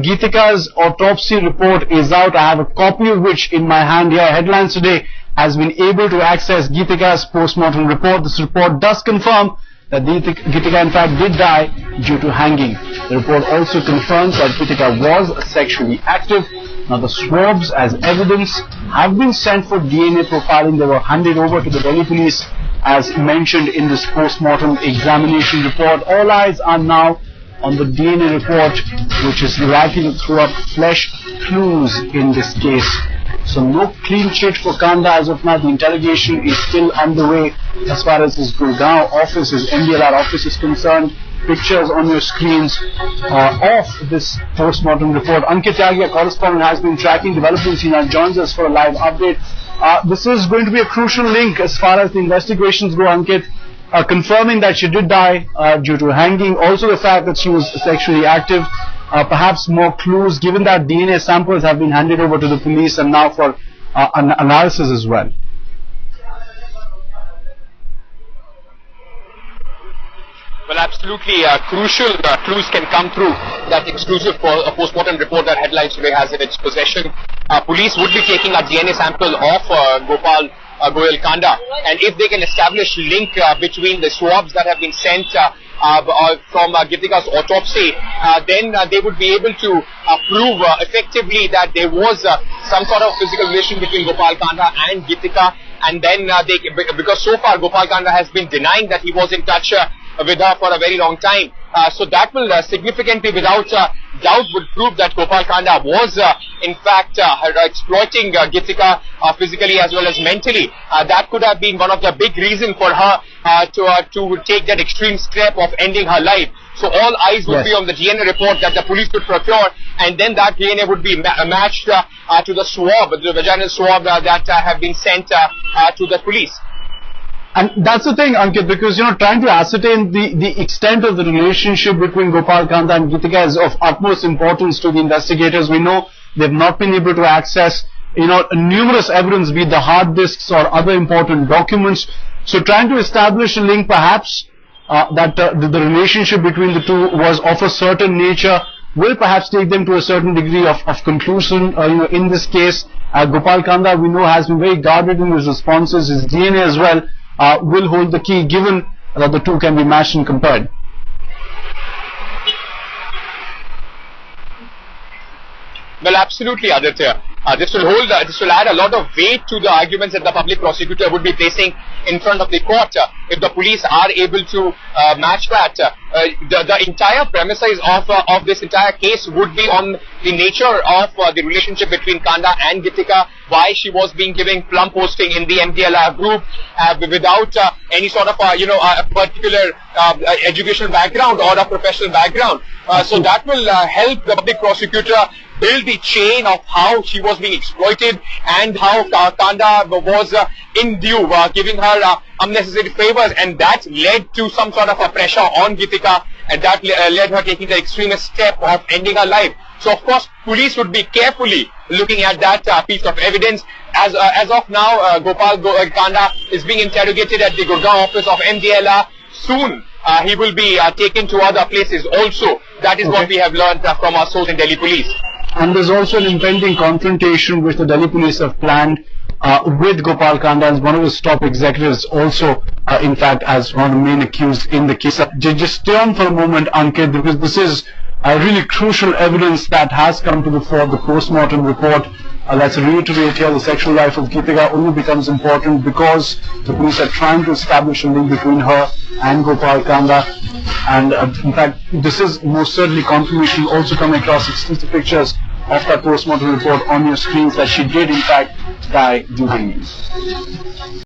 Geetika's autopsy report is out. I have a copy of which in my hand here. Headlines Today has been able to access Geetika's post-mortem report. This report does confirm that Geetika in fact did die due to hanging. The report also confirms that Geetika was sexually active. Now the swabs as evidence have been sent for DNA profiling. They were handed over to the Delhi police as mentioned in this post-mortem examination report. All eyes are now on the DNA report, which is likely to throw up fresh clues in this case. So no clean sheet for Kanda as of now. The interrogation is still underway as far as his Gurgaon office, his MDLR office is concerned. Pictures on your screens of this post-mortem report. Ankit Tyagi, a correspondent, has been tracking developments. He now joins us for a live update. This is going to be a crucial link as far as the investigations go, Ankit. Confirming that she did die due to hanging. Also the fact that she was sexually active. Perhaps more clues, given that DNA samples have been handed over to the police and now for an analysis as well. Well, absolutely crucial clues can come through that exclusive post-mortem report that Headlines Today has in its possession. Police would be taking a DNA sample of Gopal Goyal Kanda, and if they can establish link between the swabs that have been sent from Geetika's autopsy, then they would be able to prove effectively that there was some sort of physical relation between Gopal Kanda and Geetika, and then because so far Gopal Kanda has been denying that he was in touch with her for a very long time. So that will significantly, without doubt, would prove that Gopal Kanda was in fact exploiting Geetika physically as well as mentally. That could have been one of the big reasons for her to take that extreme step of ending her life. So all eyes would be on the DNA report that the police could procure, and then that DNA would be matched to the swab, the vaginal swab that have been sent to the police. And that's the thing, Ankit, because, trying to ascertain the extent of the relationship between Gopal Kanda and Geetika is of utmost importance to the investigators. We know they've not been able to access, numerous evidence, be it the hard disks or other important documents. So trying to establish a link, perhaps, that the relationship between the two was of a certain nature, will perhaps take them to a certain degree of conclusion. In this case, Gopal Kanda, we know, has been very guarded in his responses. His DNA as well will hold the key, given that the two can be matched and compared. Well, absolutely, Aditya. This will add a lot of weight to the arguments that the public prosecutor would be placing in front of the court. If the police are able to match that, the entire premises of this entire case would be on the nature of the relationship between Kanda and Geetika, why she was being given plum posting in the MDLR group without any sort of a particular educational background or a professional background. So that will help the public prosecutor build the chain of how she was being exploited and how Kanda was in due, giving her unnecessary favors, and that led to some sort of a pressure on Geetika, and that led her taking the extremist step of ending her life. So of course police would be carefully looking at that piece of evidence. As of now, Gopal Kanda is being interrogated at the Gurgaon office of MDLR. Soon he will be taken to other places also. That is what we have learned from our source in Delhi police. And there's also an impending confrontation which the Delhi police have planned with Gopal Kanda as one of his top executives, also in fact as one of the main accused in the case. Just stay on for a moment, Ankit, because this is really crucial evidence that has come to the fore. The post-mortem report, let's reiterate here, the sexual life of Geetika only becomes important because the police are trying to establish a link between her and Gopal Kanda. And in fact, this is most certainly confirmation. Also coming across extensive pictures of that post-mortem report on your screens that she did in fact die due to hanging.